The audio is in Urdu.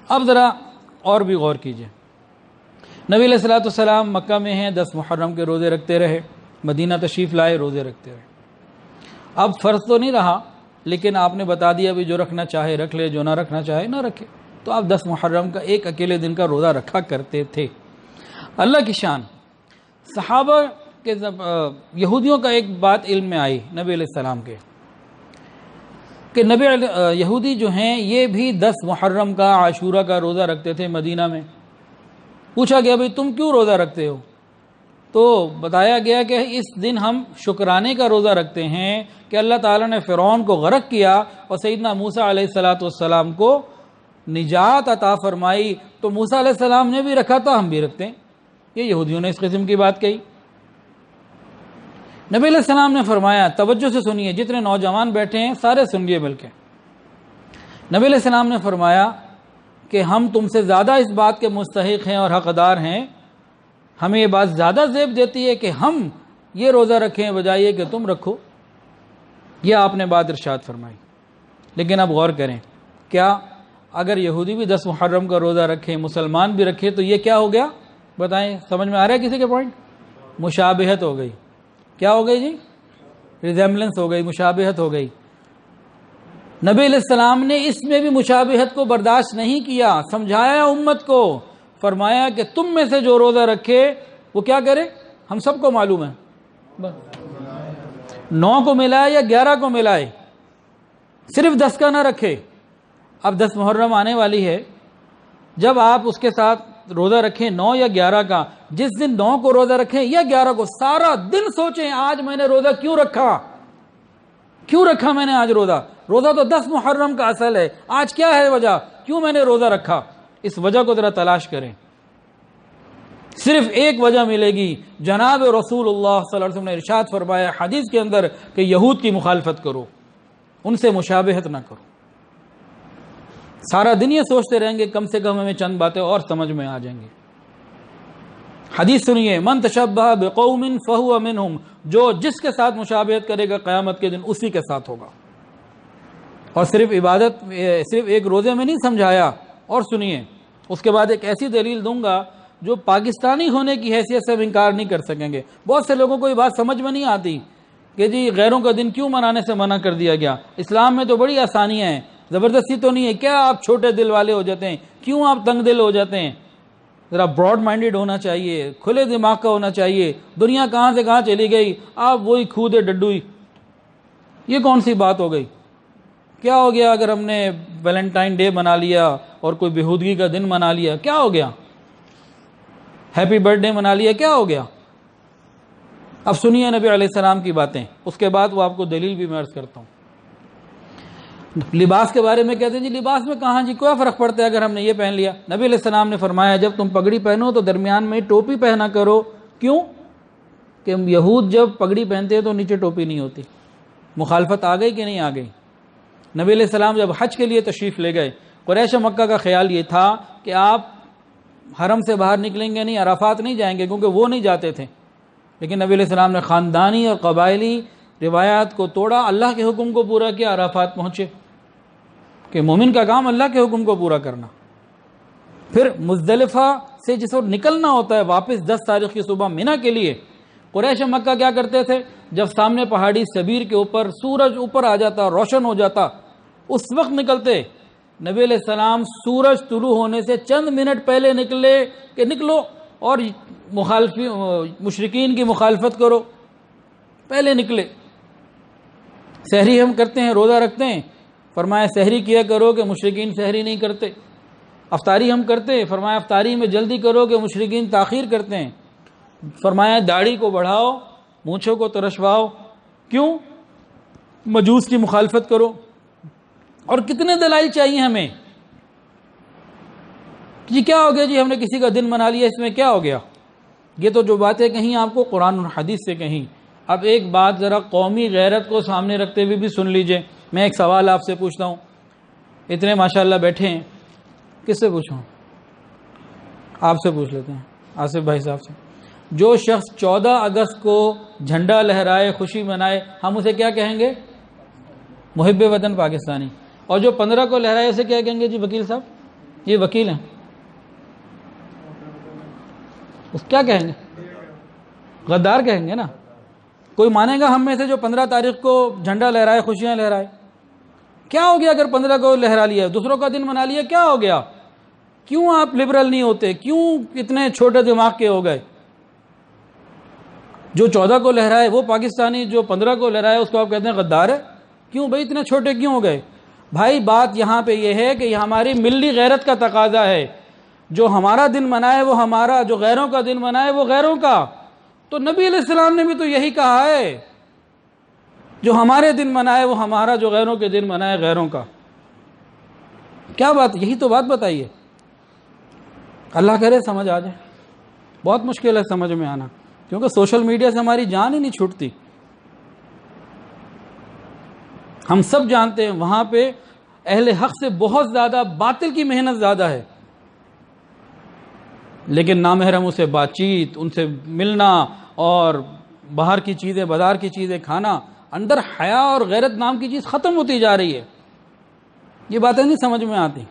اب ذرا اور بھی غور کیجئے، نبی علیہ الصلوۃ والسلام مکہ میں ہیں، 10 محرم کے روزے رکھتے رہے، مدینہ تشریف لائے، روزے رکھتے رہے۔ اب فرض تو نہیں رہا، لیکن آپ نے بتا دیا بھی جو رکھنا چاہے رکھ لے، جو نہ رکھنا چاہے نہ رکھے۔ تو آپ 10 محرم کا ایک اکیلے دن کا روزہ رکھا کرتے تھے۔ اللہ کی شان، صحابہ کے یہودیوں کا ایک بات علم میں آئی نبی علیہ السلام کے، کہ یہودی جو ہیں یہ بھی 10 محرم کا عاشورہ کا روزہ رکھتے تھے مدینہ میں۔ پوچھا گیا بھئی تم کیوں روزہ رکھتے ہو؟ تو بتایا گیا کہ اس دن ہم شکرانے کا روزہ رکھتے ہیں کہ اللہ تعالیٰ نے فرعون کو غرق کیا اور سیدنا موسیٰ علیہ السلام کو نجات عطا فرمائی۔ تو موسیٰ علیہ السلام نے بھی رکھا تھا، ہم بھی رکھتے ہیں۔ یہ یہودیوں نے اس قسم کی بات کہی۔ نبی علیہ السلام نے فرمایا، توجہ سے سنیے، جتنے نوجوان بیٹھے ہیں سارے سنیے، بلکہ نبی علیہ السلام نے فرمایا کہ ہم تم سے زیادہ اس بات کے مستحق ہیں اور حقدار ہیں، ہمیں یہ بات زیادہ زیب دیتی ہے کہ ہم یہ روزہ رکھیں بجائے کہ تم رکھو۔ یہ آپ نے بات ارشاد فرمائی۔ لیکن اب غور کریں، کیا اگر یہودی بھی 10 محرم کا روزہ رکھیں، مسلمان بھی رکھے، تو یہ کیا ہو گیا؟ بتائیں، سمجھ میں آ رہا ہے کسی کے پوائنٹ؟ مشابہت ہو گئی۔ کیا ہو گئی جی؟ ریزیمبلنس ہو گئی، مشابہت ہو گئی۔ نبی علیہ السلام نے اس میں بھی مشابہت کو برداشت نہیں کیا، سمجھایا امت کو، فرمایا کہ تم میں سے جو روزہ رکھے وہ کیا کرے؟ ہم سب کو معلوم ہے، 9 کو ملائے یا 11 کو ملائے، صرف 10 کا نہ رکھے۔ اب 10 محرم آنے والی ہے، جب آپ اس کے ساتھ روزہ رکھیں 9 یا 11 کا، جس دن 9 کو روزہ رکھیں یا 11 کو، سارا دن سوچیں آج میں نے روزہ کیوں رکھا میں نے آج روزہ تو 10 محرم کا اصل ہے، آج کیا ہے وجہ، کیوں میں نے روزہ رکھا؟ اس وجہ کو ذرا تلاش کریں۔ صرف ایک وجہ ملے گی، جناب رسول اللہ صلی اللہ علیہ وسلم نے ارشاد فرمایا حدیث کے اندر کہ یہود کی مخالفت کرو، ان سے مشابہت نہ کرو۔ سارا دن یہ سوچتے رہیں گے، کم سے کم ہمیں چند باتیں اور سمجھ میں آ جائیں گے۔ حدیث سنیے، من تشبہ بقوم فہو منہم، جو جس کے ساتھ مشابہت کرے گا قیامت کے دن اسی کے ساتھ ہوگا۔ اور صرف ایک روزے میں نہیں سمجھایا، اور سنیے، اس کے بعد ایک ایسی دلیل دوں گا جو پاکستانی ہونے کی حیثیت سے انکار نہیں کر سکیں گے۔ بہت سے لوگوں کو یہ بات سمجھ میں نہیں آتی کہ جی غیروں کا دن کیوں منانے سے منع کر دیا گیا، اسلام میں تو بڑی آسانیاں ہیں، زبردستی تو نہیں ہے، کیا آپ چھوٹے دل والے ہو جاتے ہیں، کیوں آپ تنگ دل ہو جاتے ہیں؟ ذرا براڈ مائنڈڈ ہونا چاہیے، کھلے دماغ کا ہونا چاہیے۔ دنیا کہاں سے کہاں چلی گئی، آپ وہی کھودے ڈڈوئی۔ یہ کون سی بات ہو گئی؟ کیا ہو گیا اگر ہم نے ویلنٹائن ڈے منا لیا اور کوئی بےہودگی کا دن منا لیا؟ کیا ہو گیا؟ ہیپی برتھ ڈے منا لیا، کیا ہو گیا؟ اب سنیے نبی علیہ السلام کی باتیں، اس کے بعد وہ آپ کو دلیل بھی میں عرض کرتا ہوں۔ لباس کے بارے میں کہتے ہیں جی لباس میں کہاں جی کوئی فرق پڑتا ہے اگر ہم نے یہ پہن لیا۔ نبی علیہ السلام نے فرمایا جب تم پگڑی پہنو تو درمیان میں ٹوپی پہنا کرو۔ کیوں؟ کہ یہود جب پگڑی پہنتے ہیں تو نیچے ٹوپی نہیں ہوتی۔ مخالفت آ گئی کہ نہیں آ گئی؟ نبی علیہ السلام جب حج کے لیے تشریف لے گئے، قریش مکہ کا خیال یہ تھا کہ آپ حرم سے باہر نکلیں گے نہیں، عرفات نہیں جائیں گے، کیونکہ وہ نہیں جاتے تھے۔ لیکن نبی علیہ السلام نے خاندانی اور قبائلی روایات کو توڑا، اللہ کے حکم کو پورا کیا، عرفات پہنچے، کہ مومن کا کام اللہ کے حکم کو پورا کرنا۔ پھر مزدلفہ سے جس وقت نکلنا ہوتا ہے واپس 10 تاریخ کی صبح منی کے لیے، قریش مکہ کیا کرتے تھے؟ جب سامنے پہاڑی سبیر کے اوپر سورج اوپر آ جاتا، روشن ہو جاتا، اس وقت نکلتے۔ نبی علیہ السلام سورج طلوع ہونے سے چند منٹ پہلے نکلے کہ نکلو اور مشرکین کی مخالفت کرو، پہلے نکلے۔ سحری ہم کرتے ہیں، روزہ رکھتے ہیں، فرمایا سحری کیا کرو کہ مشرکین سحری نہیں کرتے۔ افطاری ہم کرتے ہیں، فرمایا افطاری میں جلدی کرو کہ مشرکین تاخیر کرتے ہیں۔ فرمایا داڑھی کو بڑھاؤ، مونچھوں کو ترشواؤ، کیوں؟ مجوس کی مخالفت کرو۔ اور کتنے دلائل چاہیے ہمیں؟ جی کیا ہو گیا جی ہم نے کسی کا دن منا لیا، اس میں کیا ہو گیا؟ یہ تو جو باتیں کہیں آپ کو قرآن اور حدیث سے کہیں۔ اب ایک بات ذرا قومی غیرت کو سامنے رکھتے ہوئے بھی سن لیجئے۔ میں ایک سوال آپ سے پوچھتا ہوں، اتنے ماشاءاللہ بیٹھے ہیں، کس سے پوچھوں؟ آپ سے پوچھ لیتے ہیں، آصف بھائی صاحب سے۔ جو شخص 14 اگست کو جھنڈا لہرائے، خوشی منائے، ہم اسے کیا کہیں گے؟ محب وطن پاکستانی۔ اور جو 15 کو لہرائے اسے کیا کہیں گے جی وکیل صاحب؟ یہ وکیل ہیں، اس کیا کہیں گے؟ غدار کہیں گے نا. کوئی مانے گا ہم میں سے جو 15 تاریخ کو جھنڈا لہرائے، خوشیاں لہرائے؟ کیا ہو گیا اگر 15 کو لہرا لیا، دوسروں کا دن منا لیا، کیا ہو گیا؟ کیوں آپ لبرل نہیں ہوتے؟ کیوں اتنے چھوٹے دماغ کے ہو گئے؟ جو 14 کو لہرائے وہ پاکستانی، جو 15 کو لہرائے اس کو آپ کہتے ہیں غدار ہے؟ کیوں بھائی اتنے چھوٹے کیوں ہو گئے؟ بھائی بات یہاں پہ یہ ہے کہ یہ ہماری ملی غیرت کا تقاضا ہے. جو ہمارا دن منائے وہ ہمارا، جو غیروں کا دن منائے وہ غیروں کا. تو نبی علیہ السلام نے بھی تو یہی کہا ہے، جو ہمارے دن منائے وہ ہمارا، جو غیروں کے دن منائے غیروں کا. کیا بات، یہی تو بات بتائیے. اللہ کرے سمجھ آ جائے. بہت مشکل ہے سمجھ میں آنا، کیونکہ سوشل میڈیا سے ہماری جان ہی نہیں چھوٹتی. ہم سب جانتے ہیں وہاں پہ اہل حق سے بہت زیادہ باطل کی محنت زیادہ ہے، لیکن نامحرموں سے بات چیت، ان سے ملنا اور باہر کی چیزیں، بازار کی چیزیں کھانا، اندر حیا اور غیرت نام کی چیز ختم ہوتی جا رہی ہے. یہ باتیں نہیں سمجھ میں آتی.